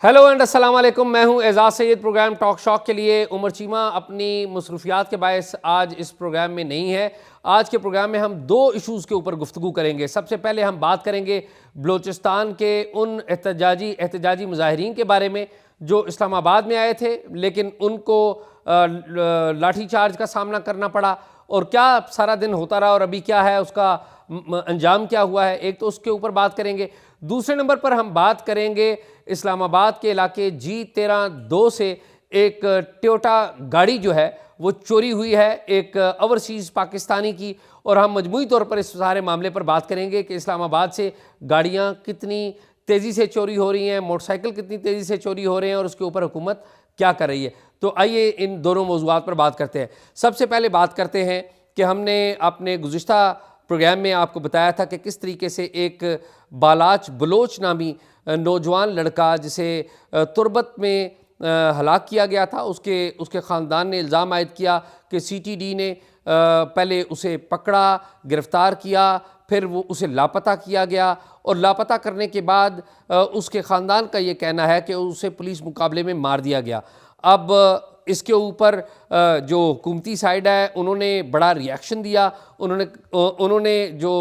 Hello and अस्सलाम वालेकुम। मैं हूं Ejaz Syed. Programme talk shock के लिए उमर चीमा अपनी मसरूफियात के बायस आज इस प्रोग्राम में नहीं है। आज के प्रोग्राम में हम दो इशूज़ के ऊपर गुफ्तगू करेंगे। सबसे पहले हम बात करेंगे बलूचिस्तान के उन एहतजाजी मुजाहिरीन के बारे में जो इस्लामाबाद में आए थे लेकिन उनको लाठी चार्ज का सामना करना पड़ा, और क्या सारा दिन होता रहा और अभी क्या है उसका अंजाम क्या हुआ है। एक तो उसके ऊपर बात करेंगे। दूसरे नंबर पर हम बात करेंगे इस्लामाबाद के इलाके G13-2 से एक टोयोटा गाड़ी जो है वो चोरी हुई है, एक ओवरसीज़ पाकिस्तानी की, और हम मजमूई तौर पर इस सारे मामले पर बात करेंगे कि इस्लामाबाद से गाड़ियाँ कितनी तेज़ी से चोरी हो रही हैं, मोटरसाइकिल कितनी तेज़ी से चोरी हो रहे हैं और उसके ऊपर हुकूमत क्या कर रही है। तो आइए इन दोनों मौज़ूआत पर बात करते हैं। सबसे पहले बात करते हैं कि हमने अपने गुज़िश्ता प्रोग्राम में आपको बताया था कि किस तरीके से एक बालाच बलोच नामी नौजवान लड़का जिसे तुर्बत में हलाक किया गया था, उसके ख़ानदान ने इल्ज़ाम आयद किया कि CTD ने पहले उसे पकड़ा, गिरफ़्तार किया, फिर वो उसे लापता किया गया, और लापता करने के बाद उसके ख़ानदान का ये कहना है कि उसे पुलिस मुकाबले में मार दिया गया। अब इसके ऊपर जो हुकूमती साइड है उन्होंने बड़ा रिएक्शन दिया। उन्होंने जो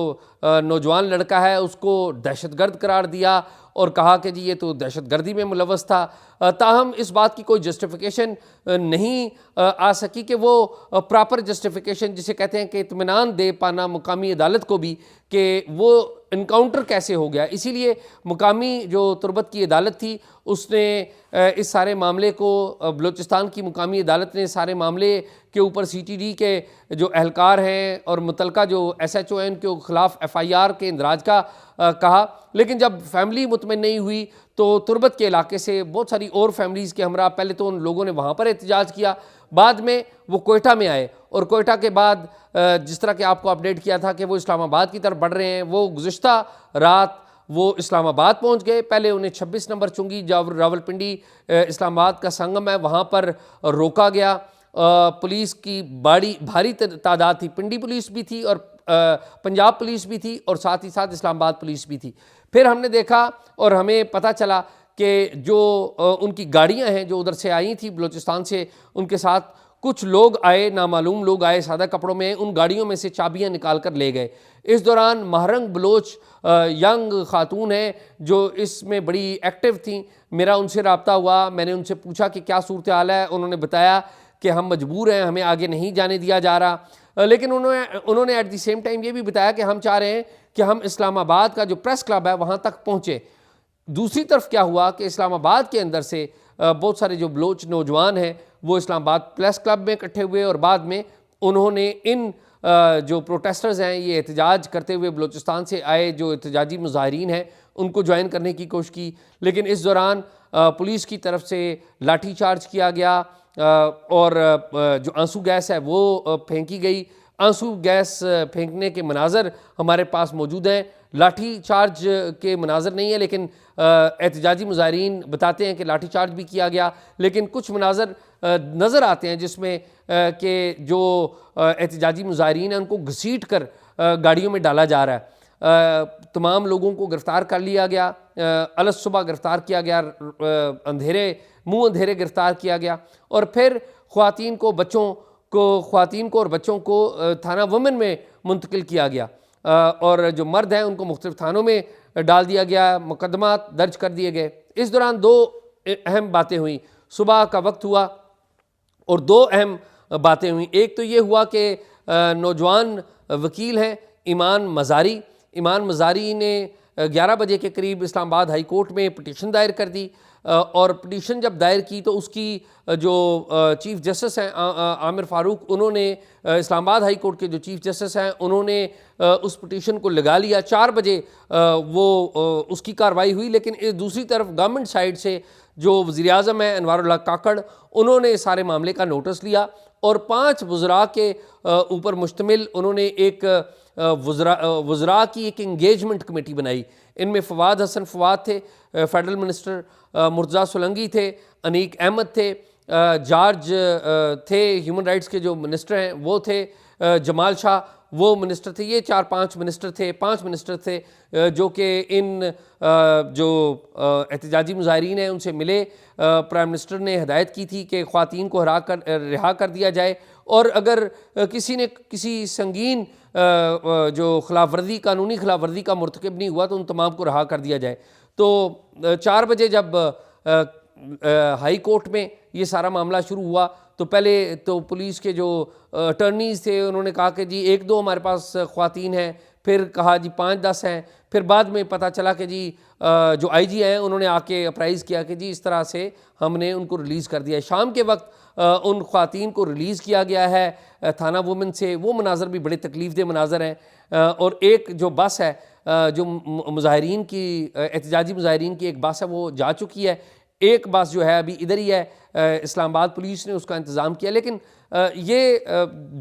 नौजवान लड़का है उसको दहशतगर्द करार दिया और कहा कि जी ये तो दहशतगर्दी में मुलव्वस था। ताहम इस बात की कोई जस्टिफिकेशन नहीं आ सकी कि वो प्रॉपर जस्टिफिकेशन जिसे कहते हैं कि इत्मीनान दे पाना मुकामी अदालत को भी कि वो इनकाउंटर कैसे हो गया। इसीलिए मुकामी जो तुर्बत की अदालत थी उसने इस सारे मामले को, बलूचिस्तान की मुकामी अदालत ने सारे मामले के ऊपर CTD के जो एहलकार हैं और मुतलका जो SHO हैं उनके ख़िलाफ़ FIR के इंदराज का कहा। लेकिन जब फैमिली मुतमईन नहीं हुई तो तुर्बत के इलाके से बहुत सारी और फैमिलीज़ के हमरा पहले तो उन लोगों ने वहाँ पर एहतजाज किया, बाद में वो कोयटा में आए, और कोयटा के बाद जिस तरह के आपको अपडेट किया था कि वो इस्लामाबाद की तरफ बढ़ रहे हैं, वो गुज़िश्ता रात वो इस्लामाबाद पहुंच गए। पहले उन्हें 26 नंबर चुंगी जब रावलपिंडी इस्लामाबाद का संगम है वहाँ पर रोका गया। पुलिस की भारी तादाद थी, पिंडी पुलिस भी थी और पंजाब पुलिस भी थी और साथ ही साथ इस्लामाबाद पुलिस भी थी। फिर हमने देखा और हमें पता चला कि जो उनकी गाड़ियां हैं जो उधर से आई थी बलूचिस्तान से, उनके साथ कुछ लोग आए, नामालूम लोग आए सादा कपड़ों में, उन गाड़ियों में से चाबियां निकाल कर ले गए। इस दौरान महरंग बलोच यंग खातून हैं जो इसमें बड़ी एक्टिव थी। मेरा उनसे रब्ता हुआ, मैंने उनसे पूछा कि क्या सूरत हाल है। उन्होंने बताया कि हम मजबूर हैं, हमें आगे नहीं जाने दिया जा रहा। लेकिन उन्होंने एट द सेम टाइम ये भी बताया कि हम चाह रहे हैं कि हम इस्लामाबाद का जो प्रेस क्लब है वहाँ तक पहुँचे। दूसरी तरफ क्या हुआ कि इस्लामाबाद के अंदर से बहुत सारे जो बलोच नौजवान हैं वो इस्लामाबाद प्रेस क्लब में इकट्ठे हुए और बाद में उन्होंने इन जो प्रोटेस्टर्स हैं, ये एहतजाज करते हुए बलूचिस्तान से आए जो एहतजाजी मुजाहिरीन हैं, उनको ज्वाइन करने की कोशिश की। लेकिन इस दौरान पुलिस की तरफ से लाठी चार्ज किया गया और जो आंसू गैस है वो फेंकी गई। आंसू गैस फेंकने के मनाजर हमारे पास मौजूद हैं, लाठी चार्ज के मनाजर नहीं है, लेकिन एहतजाजी मुजाहिरीन बताते हैं कि लाठी चार्ज भी किया गया। लेकिन कुछ मनाजर नज़र आते हैं जिसमें कि जो एहतजाजी मुजाहिरीन हैं उनको घसीट कर गाड़ियों में डाला जा रहा है। तमाम लोगों को गिरफ़्तार कर लिया गया, अलस सुबह गिरफ़्तार किया गया, मुँह अंधेरे गिरफ़्तार किया गया, और फिर ख़वातीन को और बच्चों को थाना वुमेन में मुंतकिल किया गया, और जो मर्द हैं उनको मुख्तलिफ थानों में डाल दिया गया, मुकदमा दर्ज कर दिए गए। इस दौरान दो अहम बातें हुई। सुबह का वक्त हुआ और दो अहम बातें हुई। एक तो ये हुआ कि नौजवान वकील हैं ईमान मज़ारी ने 11 बजे के करीब इस्लामाबाद हाई कोर्ट में पिटीशन दायर कर दी, और पिटीशन जब दायर की तो उसकी जो चीफ़ जस्टिस हैं आमिर फ़ारूक, उन्होंने इस्लामाबाद हाई कोर्ट के जो चीफ़ जस्टिस हैं उन्होंने उस पिटीशन को लगा लिया। 4 बजे वो उसकी कार्रवाई हुई। लेकिन दूसरी तरफ गवर्नमेंट साइड से जो वज़ीर आज़म है अनवारुल्लाह काकड़, उन्होंने सारे मामले का नोटिस लिया और 5 वज़रा के ऊपर मुश्तमिल उन्होंने एक वज़रा की एक इंगेजमेंट कमेटी बनाई। इनमें फ़वाद हसन फ़वाद थे, फेडरल मिनिस्टर, मुर्तज़ा सोलंकी थे, अनीक अहमद थे, जॉर्ज थे, ह्यूमन राइट्स के जो मिनिस्टर हैं वो थे, जमाल शाह, वो मिनिस्टर थे, ये 4-5 मिनिस्टर थे, 5 मिनिस्टर थे जो कि इन जो एहतजाजी मुजाहिरीन हैं उनसे मिले। प्राइम मिनिस्टर ने हिदायत की थी कि ख़वातीन को रिहा कर दिया जाए, और अगर किसी ने किसी संगीन जो खिलाफ वर्दी, कानूनी खिलाफ वर्दी का मुर्तकिब नहीं हुआ तो उन तमाम को रहा कर दिया जाए। तो 4 बजे जब हाई कोर्ट में ये सारा मामला शुरू हुआ तो पहले तो पुलिस के जो अटर्नीज़ थे उन्होंने कहा कि जी 1-2 हमारे पास ख़वातीन हैं, फिर कहा जी 5-10 हैं, फिर बाद में पता चला कि जी जो आईजी हैं उन्होंने आके अप्राइज़ किया कि जी इस तरह से हमने उनको रिलीज़ कर दिया है। शाम के वक्त उन ख़वातीन को रिलीज़ किया गया है थाना वुमेन से। वो मनाज़र भी बड़े तकलीफ़ दे मनाज़र हैं, और एक जो बस है जो मुजाहिरीन की एहतजाजी मुजाहिरीन की एक बस है वो जा चुकी है। एक बस जो है अभी इधर ही है, इस्लामाबाद पुलिस ने उसका इंतज़ाम किया। लेकिन ये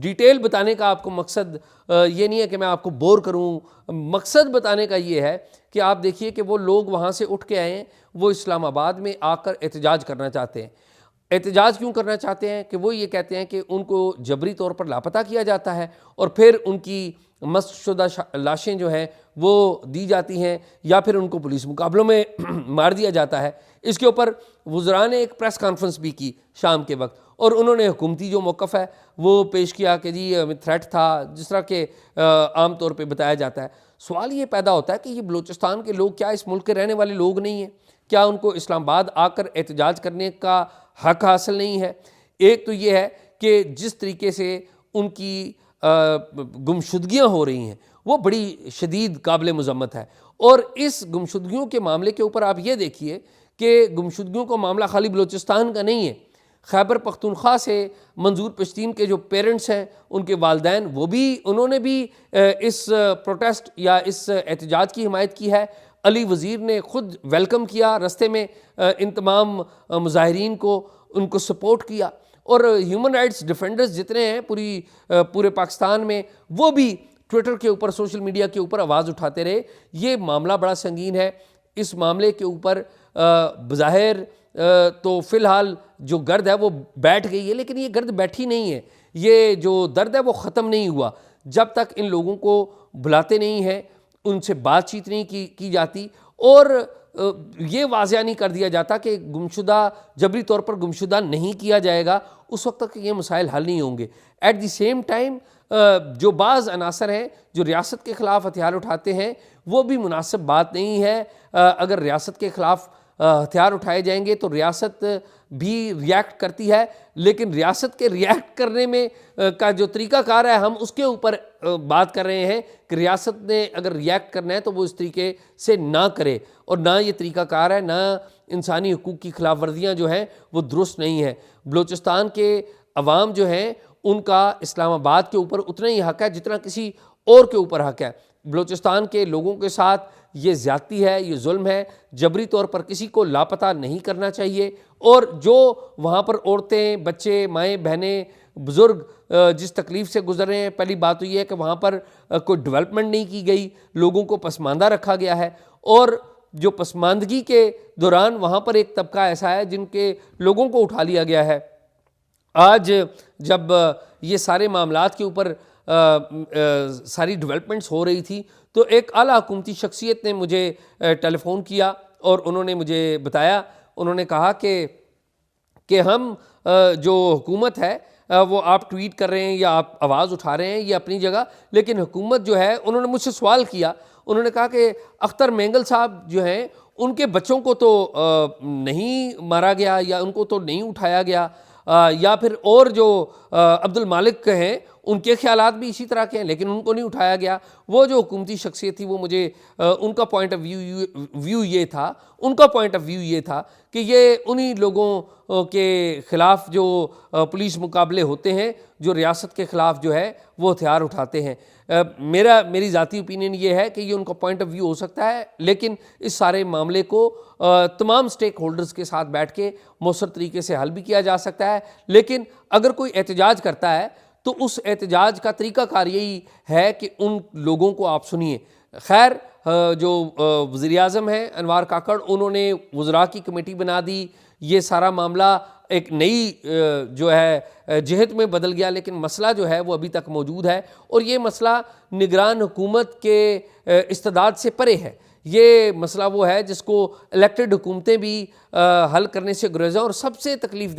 डिटेल बताने का आपको मकसद ये नहीं है कि मैं आपको बोर करूं, मकसद बताने का ये है कि आप देखिए कि वो लोग वहाँ से उठ के आए हैं, वो इस्लामाबाद में आकर एहतजाज करना चाहते हैं। एहतजाज क्यों करना चाहते हैं कि वो ये कहते हैं कि उनको जबरी तौर पर लापता किया जाता है और फिर उनकी मस्कशुदा लाशें जो हैं वो दी जाती हैं, या फिर उनको पुलिस मुकाबलों में मार दिया जाता है। इसके ऊपर वज़रा ने एक प्रेस कॉन्फ्रेंस भी की शाम के वक्त, और उन्होंने हुकूमती जो मौक़िफ़ है वो पेश किया कि जी थ्रेट था, जिस तरह के आम तौर पे बताया जाता है। सवाल ये पैदा होता है कि ये बलूचिस्तान के लोग क्या इस मुल्क के रहने वाले लोग नहीं हैं? क्या उनको इस्लामाबाद आकर एहतजाज करने का हक हासिल नहीं है? एक तो ये है कि जिस तरीके से उनकी गुमशुदगियाँ हो रही हैं वो बड़ी शदीद काबिल मज़म्मत है। और इस गुमशुदगियों के मामले के ऊपर आप ये देखिए कि गुमशुदगियों का मामला खाली बलूचिस्तान का नहीं है। खैबर पख्तूनख्वा से मंजूर पश्तीन के जो पेरेंट्स हैं, उनके वालदैन, वो भी उन्होंने भी इस प्रोटेस्ट या इस एहतजाज की हिमायत की है। अली वज़ीर ने ख़ुद वेलकम किया रस्ते में इन तमाम मुजाहिरीन को, उनको सपोर्ट किया। और ह्यूमन राइट्स डिफेंडर्स जितने हैं पूरे पाकिस्तान में, वो भी ट्विटर के ऊपर, सोशल मीडिया के ऊपर आवाज़ उठाते रहे। ये मामला बड़ा संगीन है। इस मामले के ऊपर बज़ाहिर तो फ़िलहाल जो गर्द है वो बैठ गई है, लेकिन ये गर्द बैठी नहीं है। ये जो दर्द है वो ख़त्म नहीं हुआ जब तक इन लोगों को बुलाते नहीं हैं, उनसे बातचीत नहीं की जाती, और ये वाज़िया नहीं कर दिया जाता कि गुमशुदा जबरी तौर पर गुमशुदा नहीं किया जाएगा, उस वक्त तक ये मसाइल हल नहीं होंगे। एट द सेम टाइम जो बाज़ अनासर हैं जो रियासत के ख़िलाफ़ हथियार उठाते हैं, वो भी मुनासिब बात नहीं है। अगर रियासत के ख़िलाफ़ हथियार उठाए जाएंगे तो रियासत भी रिएक्ट करती है, लेकिन रियासत के रिएक्ट करने में का जो तरीक़ाकार है, हम उसके ऊपर बात कर रहे हैं कि रियासत ने अगर रिएक्ट करना है तो वो इस तरीके से ना करे, और ना ये तरीक़ाकार है, ना इंसानी हुकूक की खिलाफ वर्दियाँ जो हैं वो दुरुस्त नहीं है। बलूचिस्तान के अवाम जो हैं उनका इस्लामाबाद के ऊपर उतना ही हक़ है जितना किसी और के ऊपर हक़ है। बलूचिस्तान के लोगों के साथ ये ज़्यादती है, ये जुल्म है। जबरी तौर पर किसी को लापता नहीं करना चाहिए, और जो वहाँ पर औरतें, बच्चे, माएँ, बहनें, बुज़ुर्ग जिस तकलीफ़ से गुज़र रहे हैं, पहली बात तो ये है कि वहाँ पर कोई डेवलपमेंट नहीं की गई, लोगों को पसमानदा रखा गया है। और जो पसमानदगी के दौरान वहाँ पर एक तबका ऐसा है जिनके लोगों को उठा लिया गया है। आज जब ये सारे मामलात के ऊपर सारी डेवलपमेंट्स हो रही थी तो एक आला हुकूमती शख्सियत ने मुझे टेलीफ़ोन किया और उन्होंने मुझे बताया, उन्होंने कहा कि हम जो हुकूमत है वो आप ट्वीट कर रहे हैं या आप आवाज़ उठा रहे हैं, ये अपनी जगह, लेकिन हुकूमत जो है, उन्होंने मुझसे सवाल किया, उन्होंने कहा कि अख्तर मेंगल साहब जो हैं उनके बच्चों को तो नहीं मारा गया या उनको तो नहीं उठाया गया, या फिर और जो अब्दुल मालिक हैं उनके ख्यालात भी इसी तरह के हैं लेकिन उनको नहीं उठाया गया। वो जो हुकूमती शख्सियत थी वो मुझे उनका पॉइंट ऑफ व्यू ये था कि ये उन्हीं लोगों के ख़िलाफ़ जो पुलिस मुकाबले होते हैं जो रियासत के ख़िलाफ़ जो है वो हथियार उठाते हैं। मेरी ज़ाती ओपिनियन ये है कि ये उनका पॉइंट ऑफ व्यू हो सकता है, लेकिन इस सारे मामले को तमाम स्टेक होल्डर्स के साथ बैठ के मौसर तरीके से हल भी किया जा सकता है। लेकिन अगर कोई एहतजाज करता है तो उस एहतजाज का तरीक़ाकार यही है कि उन लोगों को आप सुनिए। खैर, जो वज़ीर-ए-आज़म हैं अनवार काकड़, उन्होंने वज़रा की कमेटी बना दी, ये सारा मामला एक नई जो है जिहत में बदल गया, लेकिन मसला जो है वो अभी तक मौजूद है और ये मसला निगरान हुकूमत के इस्तेदाद से परे है। ये मसला वो है जिसको इलेक्टेड हुकूमतें भी हल करने से गुरेज़ हैं। और सबसे तकलीफ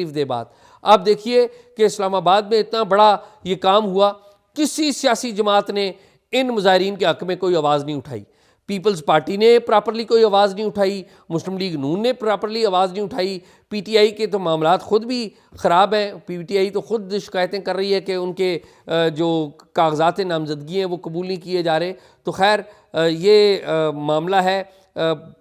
दे बात आप देखिए कि इस्लामाबाद में इतना बड़ा ये काम हुआ, किसी सियासी जमात ने इन मुजाहिरीन के हक़ में कोई आवाज़ नहीं उठाई। पीपल्स पार्टी ने प्रॉपरली कोई आवाज़ नहीं उठाई, मुस्लिम लीग नून ने प्रॉपरली आवाज़ नहीं उठाई, पीटीआई के तो मामलात ख़ुद भी ख़राब हैं। पीटीआई तो ख़ुद शिकायतें कर रही है कि उनके जो कागजात नामजदगी हैं वो कबूल नहीं किए जा रहे। तो खैर ये मामला है।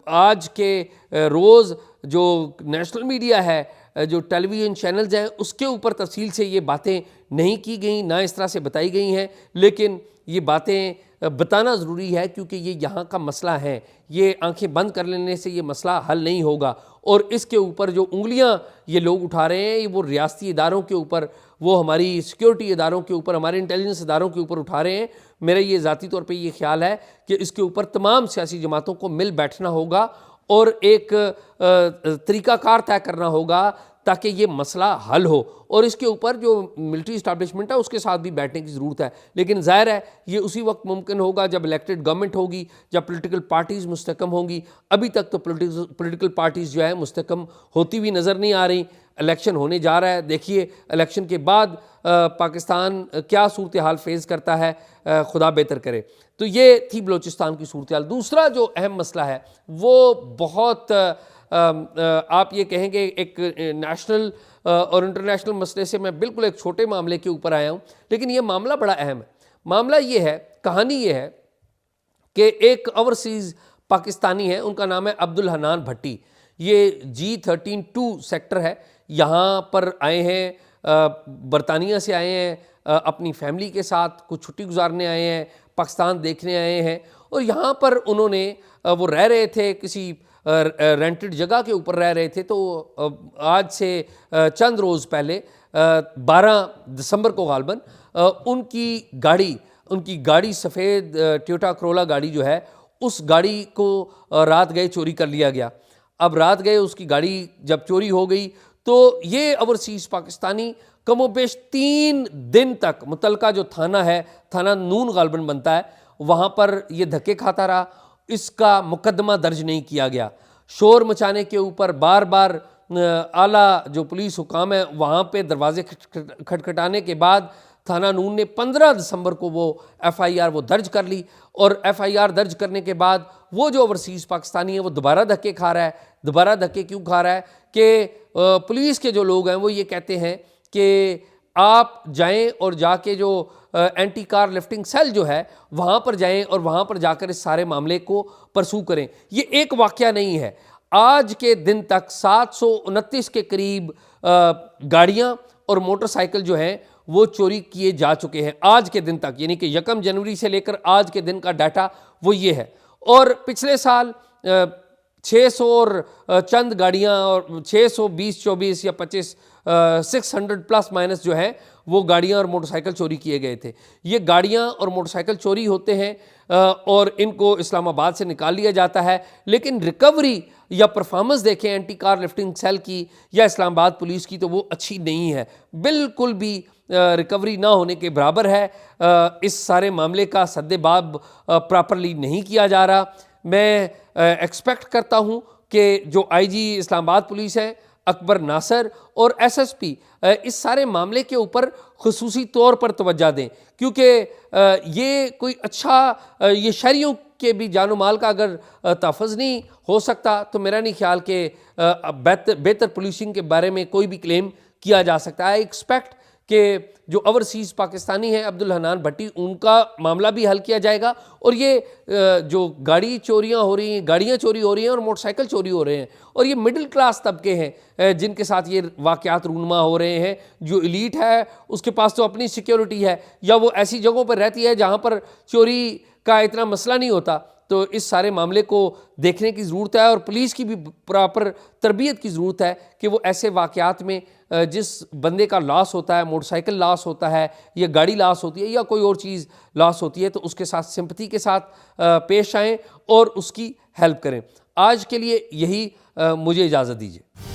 आज के रोज़ जो नेशनल मीडिया है, जो टेलीविज़न चैनल्स हैं, उसके ऊपर तफसील से ये बातें नहीं की गई, ना इस तरह से बताई गई हैं, लेकिन ये बातें बताना ज़रूरी है क्योंकि ये यहाँ का मसला है। ये आंखें बंद कर लेने से ये मसला हल नहीं होगा और इसके ऊपर जो उंगलियाँ ये लोग उठा रहे हैं, वो रियासती इदारों के ऊपर, वो हमारी सिक्योरिटी इदारों के ऊपर, हमारे इंटेलिजेंस इदारों के ऊपर उठा रहे हैं। मेरा ये ज़ाती तौर पे ये ख्याल है कि इसके ऊपर तमाम सियासी जमातों को मिल बैठना होगा और एक तरीक़ाकार तय करना होगा ताकि ये मसला हल हो। और इसके ऊपर जो मिलिट्री इस्टेब्लिशमेंट है उसके साथ भी बैठने की ज़रूरत है, लेकिन ज़ाहिर है ये उसी वक्त मुमकिन होगा जब इलेक्टेड गवर्नमेंट होगी, जब पॉलिटिकल पार्टीज़ मुस्तकम होंगी। अभी तक तो पॉलिटिकल पार्टीज़ जो है मुस्तकम होती हुई नज़र नहीं आ रही। इलेक्शन होने जा रहा है, देखिए इलेक्शन के बाद पाकिस्तान क्या सूरत हाल फेस करता है, खुदा बेहतर करे। तो ये थी बलूचिस्तान की सूरत हाल। दूसरा जो अहम मसला है वो बहुत आप ये कहेंगे एक नेशनल और इंटरनेशनल मसले से मैं बिल्कुल एक छोटे मामले के ऊपर आया हूँ, लेकिन ये मामला बड़ा अहम है। मामला ये है, कहानी ये है कि एक ओवरसीज़ पाकिस्तानी है, उनका नाम है अब्दुल हन्नान भट्टी। ये G13-2 सेक्टर है, यहाँ पर आए हैं, बरतानिया से आए हैं, अपनी फैमिली के साथ कुछ छुट्टी गुजारने आए हैं, पाकिस्तान देखने आए हैं। और यहाँ पर उन्होंने वो रह रहे थे, किसी रेंटेड जगह के ऊपर रह रहे थे। तो आज से चंद रोज़ पहले 12 दिसंबर को गालबन उनकी गाड़ी सफ़ेद टोयोटा करोला गाड़ी जो है, उस गाड़ी को रात गए चोरी कर लिया गया। अब रात गए उसकी गाड़ी जब चोरी हो गई तो ये ओवरसीज़ पाकिस्तानी कमोबेश 3 दिन तक मुतलका जो थाना है, थाना नून गालबन बनता है, वहाँ पर ये धक्के खाता रहा। इसका मुकदमा दर्ज नहीं किया गया। शोर मचाने के ऊपर बार बार आला जो पुलिस हुकाम है वहाँ पे दरवाजे खटखटाने के बाद थाना नून ने 15 दिसंबर को वो FIR वो दर्ज कर ली। और FIR दर्ज करने के बाद वो जो ओवरसीज़ पाकिस्तानी है वो दोबारा धक्के खा रहा है। दोबारा धक्के क्यों खा रहा है कि पुलिस के जो लोग हैं वो ये कहते हैं कि आप जाएं और जाके जो एंटी कार लिफ्टिंग सेल जो है वहाँ पर जाएं और वहाँ पर जाकर इस सारे मामले को परसू करें। ये एक वाक़या नहीं है। आज के दिन तक 729 के करीब गाड़ियाँ और मोटरसाइकिल जो हैं वो चोरी किए जा चुके हैं आज के दिन तक, यानी कि 1 जनवरी से लेकर आज के दिन का डाटा वो ये है। और पिछले साल 600 और चंद गाड़ियाँ और 620-24 या 25 600 प्लस माइनस जो है वो गाड़ियाँ और मोटरसाइकिल चोरी किए गए थे। ये गाड़ियाँ और मोटरसाइकिल चोरी होते हैं और इनको इस्लामाबाद से निकाल लिया जाता है, लेकिन रिकवरी या परफॉर्मेंस देखें एंटी कार लिफ्टिंग सेल की या इस्लामाबाद पुलिस की तो वो अच्छी नहीं है, बिल्कुल भी रिकवरी ना होने के बराबर है। इस सारे मामले का सद्देबाब प्रॉपरली नहीं किया जा रहा। मैं एक्सपेक्ट करता हूँ कि जो IG इस्लामाबाद पुलिस है, अकबर नासर और SSP इस सारे मामले के ऊपर खुसूसी तौर पर तवज्जो दें, क्योंकि ये कोई अच्छा ये शहरियों के भी जानो माल का अगर तहफ़्फ़ुज़ नहीं हो सकता तो मेरा नहीं ख्याल कि बेहतर पुलिसिंग के बारे में कोई भी क्लेम किया जा सकता है। आई एक्सपेक्ट कि जो ओवरसीज़ पाकिस्तानी हैं अब्दुल हन्नान भट्टी, उनका मामला भी हल किया जाएगा और ये जो गाड़ियाँ चोरी हो रही हैं और मोटरसाइकिल चोरी हो रहे हैं और ये मिडिल क्लास तबके हैं जिनके साथ ये वाक़यात रूनमा हो रहे हैं। जो एलीट है उसके पास तो अपनी सिक्योरिटी है या वो ऐसी जगहों पर रहती है जहाँ पर चोरी का इतना मसला नहीं होता। तो इस सारे मामले को देखने की ज़रूरत है और पुलिस की भी प्रॉपर तरबियत की ज़रूरत है कि वो ऐसे वाक़यात में जिस बंदे का लॉस होता है, मोटरसाइकिल लॉस होता है या गाड़ी लॉस होती है या कोई और चीज़ लॉस होती है, तो उसके साथ सिंपैथी के साथ पेश आएँ और उसकी हेल्प करें। आज के लिए यही, मुझे इजाज़त दीजिए।